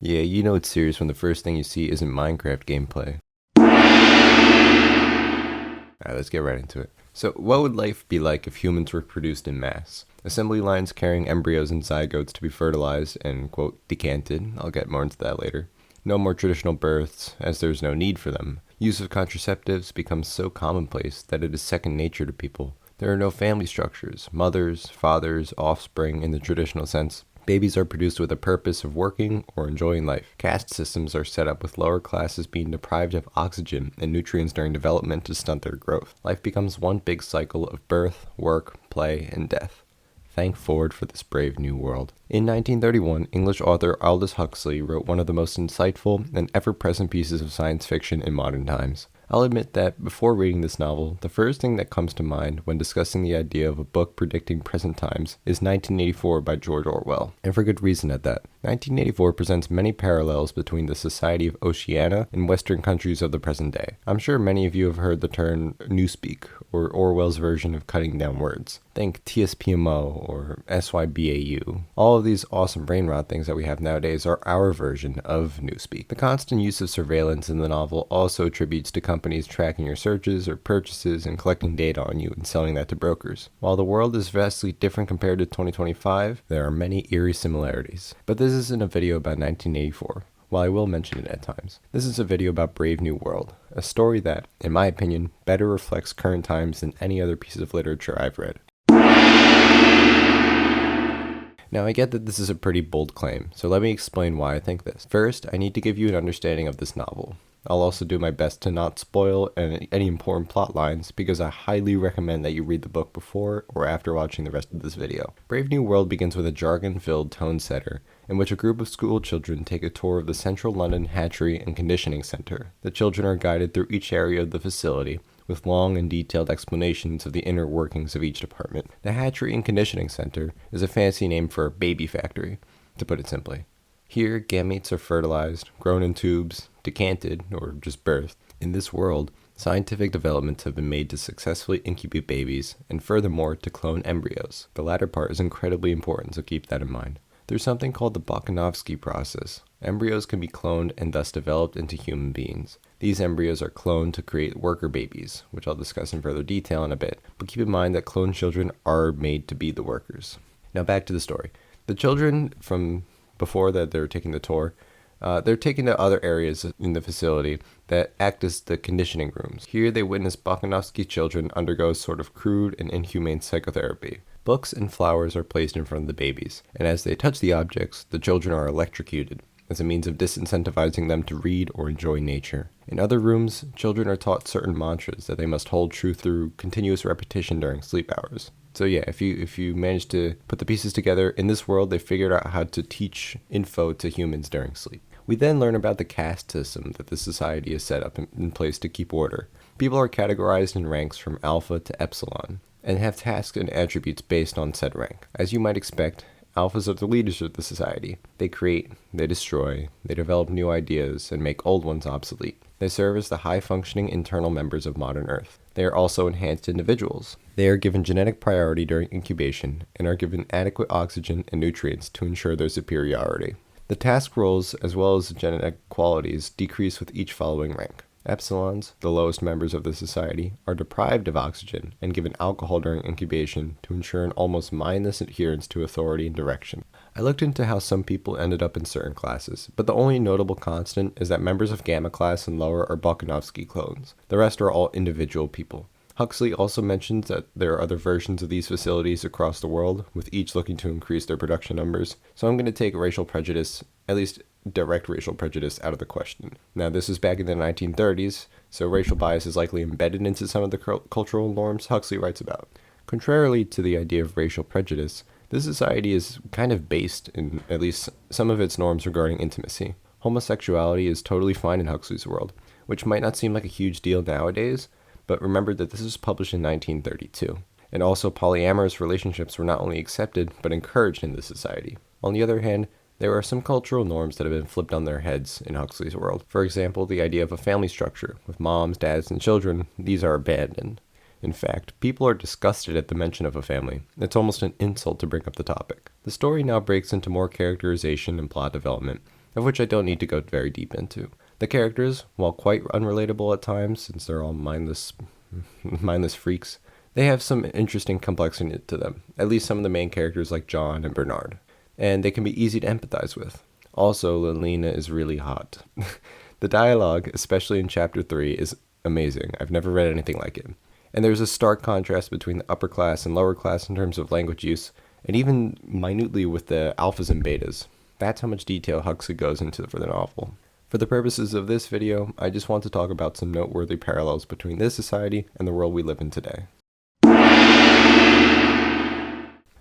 Yeah, you know it's serious when the first thing you see isn't Minecraft gameplay. Alright, let's get right into it. So, what would life be like if humans were produced in mass? Assembly lines carrying embryos and zygotes to be fertilized and, quote, decanted. I'll get more into that later. No more traditional births, as there's no need for them. Use of contraceptives becomes so commonplace that it is second nature to people. There are no family structures, mothers, fathers, offspring in the traditional sense. Babies are produced with a purpose of working or enjoying life. Caste systems are set up with lower classes being deprived of oxygen and nutrients during development to stunt their growth. Life becomes one big cycle of birth, work, play, and death. Thank Ford for this brave new world. In 1931, English author Aldous Huxley wrote one of the most insightful and ever-present pieces of science fiction in modern times. I'll admit that before reading this novel, the first thing that comes to mind when discussing the idea of a book predicting present times is 1984 by George Orwell, and for good reason at that. 1984 presents many parallels between the society of Oceania and Western countries of the present day. I'm sure many of you have heard the term newspeak, or Orwell's version of cutting down words. Think TSPMO or SYBAU. All of these awesome brain rot things that we have nowadays are our version of newspeak. The constant use of surveillance in the novel also attributes to companies tracking your searches or purchases and collecting data on you and selling that to brokers. While the world is vastly different compared to 2025, there are many eerie similarities. But this isn't a video about 1984. While I will mention it at times. This is a video about Brave New World, a story that, in my opinion, better reflects current times than any other piece of literature I've read. Now, I get that this is a pretty bold claim, so let me explain why I think this. First, I need to give you an understanding of this novel. I'll also do my best to not spoil any important plot lines because I highly recommend that you read the book before or after watching the rest of this video. Brave New World begins with a jargon-filled tone setter in which a group of school children take a tour of the Central London Hatchery and Conditioning Center. The children are guided through each area of the facility with long and detailed explanations of the inner workings of each department. The Hatchery and Conditioning Center is a fancy name for a baby factory, to put it simply. Here, gametes are fertilized, grown in tubes, decanted, or just birthed. In this world, scientific developments have been made to successfully incubate babies, and furthermore, to clone embryos. The latter part is incredibly important, so keep that in mind. There's something called the Bokanovsky process. Embryos can be cloned and thus developed into human beings. These embryos are cloned to create worker babies, which I'll discuss in further detail in a bit, but keep in mind that cloned children are made to be the workers. Now back to the story. The children from before that they're taking the tour, they're taken to other areas in the facility that act as the conditioning rooms. Here they witness Bokanovsky children undergo sort of crude and inhumane psychotherapy. Books and flowers are placed in front of the babies, and as they touch the objects, the children are electrocuted as a means of disincentivizing them to read or enjoy nature. In other rooms, children are taught certain mantras that they must hold true through continuous repetition during sleep hours. So yeah, if you manage to put the pieces together, in this world they figured out how to teach info to humans during sleep. We then learn about the caste system that the society is set up in place to keep order. People are categorized in ranks from alpha to epsilon, and have tasks and attributes based on said rank. As you might expect, alphas are the leaders of the society. They create, they destroy, they develop new ideas, and make old ones obsolete. They serve as the high-functioning internal members of modern Earth. They are also enhanced individuals. They are given genetic priority during incubation, and are given adequate oxygen and nutrients to ensure their superiority. The task roles, as well as the genetic qualities, decrease with each following rank. Epsilons, the lowest members of the society, are deprived of oxygen and given alcohol during incubation to ensure an almost mindless adherence to authority and direction. I looked into how some people ended up in certain classes, but the only notable constant is that members of Gamma class and lower are Bokanovsky clones. The rest are all individual people. Huxley also mentions that there are other versions of these facilities across the world, with each looking to increase their production numbers, so I'm going to take racial prejudice, at least direct racial prejudice, out of the question. Now, this is back in the 1930s, so racial bias is likely embedded into some of the cultural norms Huxley writes about. Contrarily to the idea of racial prejudice, this society is kind of based in at least some of its norms regarding intimacy. Homosexuality is totally fine in Huxley's world, which might not seem like a huge deal nowadays, but remember that this was published in 1932. And also polyamorous relationships were not only accepted, but encouraged in this society. On the other hand, there are some cultural norms that have been flipped on their heads in Huxley's world. For example, the idea of a family structure, with moms, dads, and children, these are abandoned. In fact, people are disgusted at the mention of a family. It's almost an insult to bring up the topic. The story now breaks into more characterization and plot development, of which I don't need to go very deep into. The characters, while quite unrelatable at times since they're all mindless freaks, they have some interesting complexity to them, at least some of the main characters like John and Bernard, and they can be easy to empathize with. Also, Lelina is really hot. The dialogue, especially in Chapter 3, is amazing. I've never read anything like it. And there's a stark contrast between the upper class and lower class in terms of language use, and even minutely with the alphas and betas. That's how much detail Huxley goes into for the novel. For the purposes of this video, I just want to talk about some noteworthy parallels between this society and the world we live in today.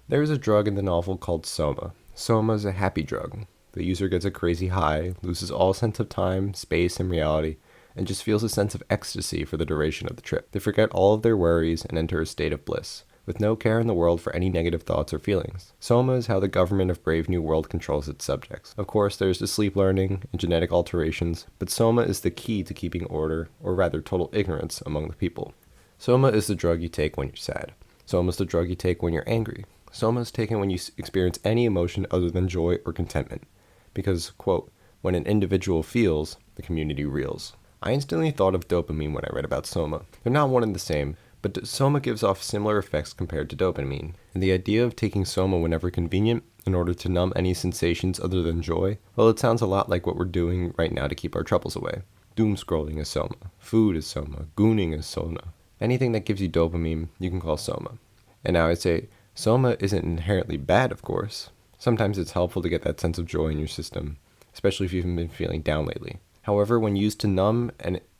There is a drug in the novel called Soma. Soma is a happy drug. The user gets a crazy high, loses all sense of time, space, and reality, and just feels a sense of ecstasy for the duration of the trip. They forget all of their worries and enter a state of bliss, with no care in the world for any negative thoughts or feelings. Soma is how the government of Brave New World controls its subjects. Of course, there's the sleep learning and genetic alterations, but Soma is the key to keeping order, or rather total ignorance, among the people. Soma is the drug you take when you're sad. Soma is the drug you take when you're angry. Soma is taken when you experience any emotion other than joy or contentment. Because, quote, when an individual feels, the community reels. I instantly thought of dopamine when I read about Soma. They're not one and the same, but Soma gives off similar effects compared to dopamine. And the idea of taking Soma whenever convenient in order to numb any sensations other than joy, well, it sounds a lot like what we're doing right now to keep our troubles away. Doom scrolling is Soma. Food is Soma. Gooning is Soma. Anything that gives you dopamine, you can call Soma. And now I'd say, Soma isn't inherently bad, of course. Sometimes it's helpful to get that sense of joy in your system, especially if you've been feeling down lately. However, when used to numb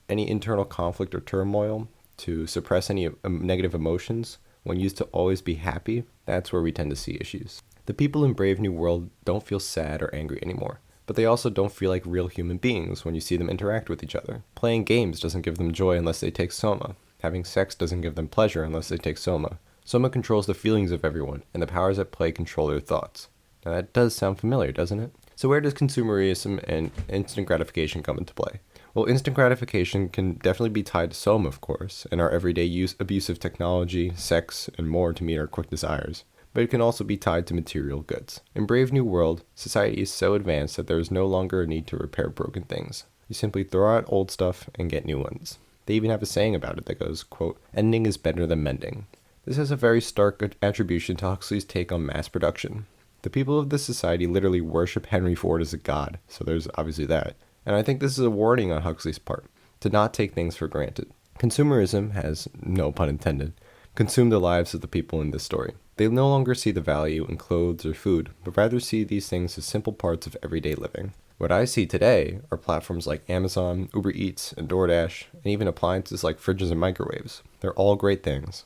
any internal conflict or turmoil, to suppress any negative emotions, when used to always be happy, that's where we tend to see issues. The people in Brave New World don't feel sad or angry anymore, but they also don't feel like real human beings when you see them interact with each other. Playing games doesn't give them joy unless they take Soma. Having sex doesn't give them pleasure unless they take Soma. Soma controls the feelings of everyone, and the powers at play control their thoughts. Now that does sound familiar, doesn't it? So where does consumerism and instant gratification come into play? Well, instant gratification can definitely be tied to Soma, of course, and our everyday abuse of technology, sex, and more to meet our quick desires. But it can also be tied to material goods. In Brave New World, society is so advanced that there is no longer a need to repair broken things. You simply throw out old stuff and get new ones. They even have a saying about it that goes, quote, ending is better than mending. This has a very stark attribution to Huxley's take on mass production. The people of this society literally worship Henry Ford as a god, so there's obviously that. And I think this is a warning on Huxley's part, to not take things for granted. Consumerism has, no pun intended, consumed the lives of the people in this story. They no longer see the value in clothes or food, but rather see these things as simple parts of everyday living. What I see today are platforms like Amazon, Uber Eats, and DoorDash, and even appliances like fridges and microwaves. They're all great things,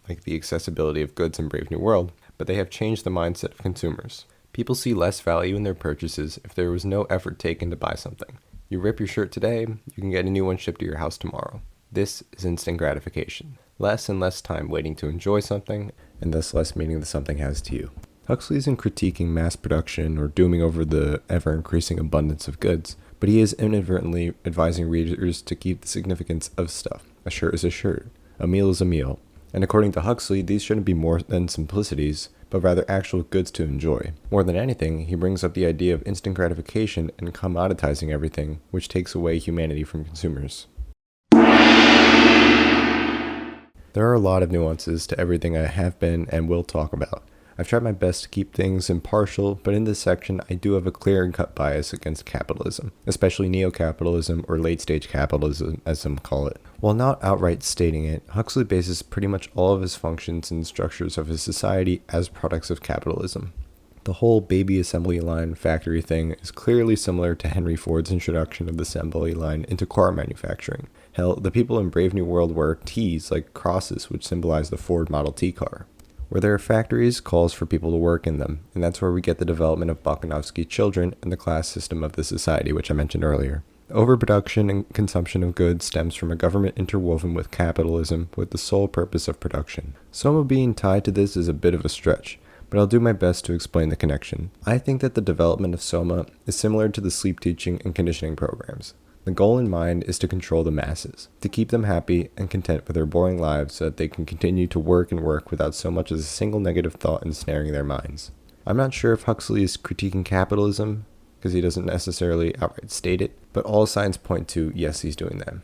like the accessibility of goods in Brave New World, but they have changed the mindset of consumers. People see less value in their purchases if there was no effort taken to buy something. You rip your shirt today, you can get a new one shipped to your house tomorrow. This is instant gratification. Less and less time waiting to enjoy something, and thus less meaning that something has to you. Huxley isn't critiquing mass production or dooming over the ever-increasing abundance of goods, but he is inadvertently advising readers to keep the significance of stuff. A shirt is a shirt. A meal is a meal. And according to Huxley, these shouldn't be more than simplicities, but rather actual goods to enjoy. More than anything, he brings up the idea of instant gratification and commoditizing everything, which takes away humanity from consumers. There are a lot of nuances to everything I have been and will talk about. I've tried my best to keep things impartial, but in this section I do have a clear and cut bias against capitalism, especially neo-capitalism or late-stage capitalism as some call it. While not outright stating it, Huxley bases pretty much all of his functions and structures of his society as products of capitalism. The whole baby assembly line factory thing is clearly similar to Henry Ford's introduction of the assembly line into car manufacturing. Hell, the people in Brave New World wear T's like crosses which symbolize the Ford Model T car. Where there are factories calls for people to work in them, and that's where we get the development of Bokanovsky children and the class system of the society, which I mentioned earlier. Overproduction and consumption of goods stems from a government interwoven with capitalism with the sole purpose of production. Soma being tied to this is a bit of a stretch, but I'll do my best to explain the connection. I think that the development of Soma is similar to the sleep teaching and conditioning programs. The goal in mind is to control the masses, to keep them happy and content with their boring lives so that they can continue to work and work without so much as a single negative thought ensnaring their minds. I'm not sure if Huxley is critiquing capitalism, because he doesn't necessarily outright state it, but all signs point to yes, he's doing that.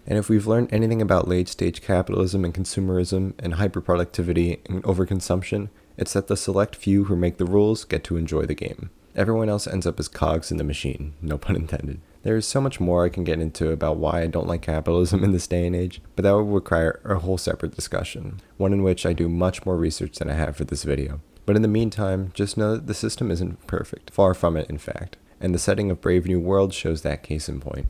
And if we've learned anything about late-stage capitalism and consumerism and hyperproductivity and overconsumption, it's that the select few who make the rules get to enjoy the game. Everyone else ends up as cogs in the machine, no pun intended. There is so much more I can get into about why I don't like capitalism in this day and age, but that would require a whole separate discussion, one in which I do much more research than I have for this video. But in the meantime, just know that the system isn't perfect, far from it in fact, and the setting of Brave New World shows that case in point.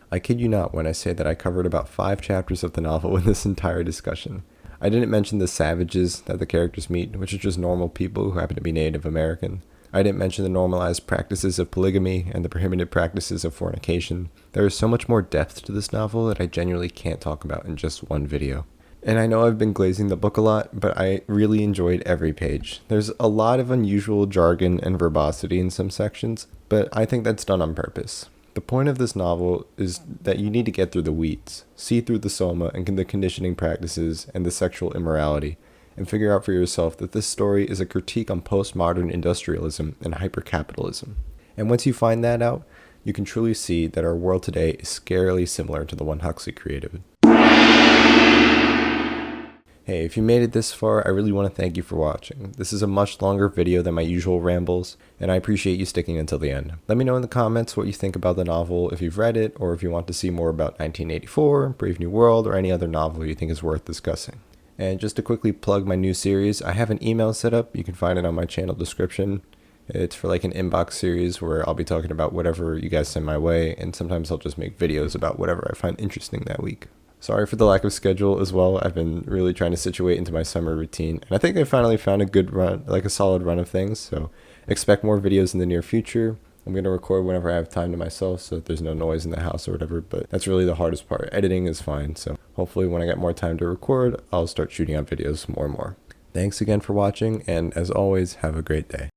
I kid you not when I say that I covered about 5 chapters of the novel in this entire discussion. I didn't mention the savages that the characters meet, which are just normal people who happen to be Native American. I didn't mention the normalized practices of polygamy and the prohibited practices of fornication. There is so much more depth to this novel that I genuinely can't talk about in just one video. And I know I've been glazing the book a lot, but I really enjoyed every page. There's a lot of unusual jargon and verbosity in some sections, but I think that's done on purpose. The point of this novel is that you need to get through the weeds, see through the soma and the conditioning practices and the sexual immorality, and figure out for yourself that this story is a critique on postmodern industrialism and hypercapitalism. And once you find that out, you can truly see that our world today is scarily similar to the one Huxley created. Hey, if you made it this far, I really want to thank you for watching. This is a much longer video than my usual rambles, and I appreciate you sticking until the end. Let me know in the comments what you think about the novel, if you've read it, or if you want to see more about 1984, Brave New World, or any other novel you think is worth discussing. And just to quickly plug my new series, I have an email set up. You can find it on my channel description. It's for like an inbox series where I'll be talking about whatever you guys send my way, and sometimes I'll just make videos about whatever I find interesting that week. Sorry for the lack of schedule as well. I've been really trying to situate into my summer routine, and I think I finally found a good run, like a solid run of things, so expect more videos in the near future. I'm going to record whenever I have time to myself so that there's no noise in the house or whatever, but that's really the hardest part. Editing is fine, so hopefully when I get more time to record, I'll start shooting out videos more and more. Thanks again for watching, and as always, have a great day.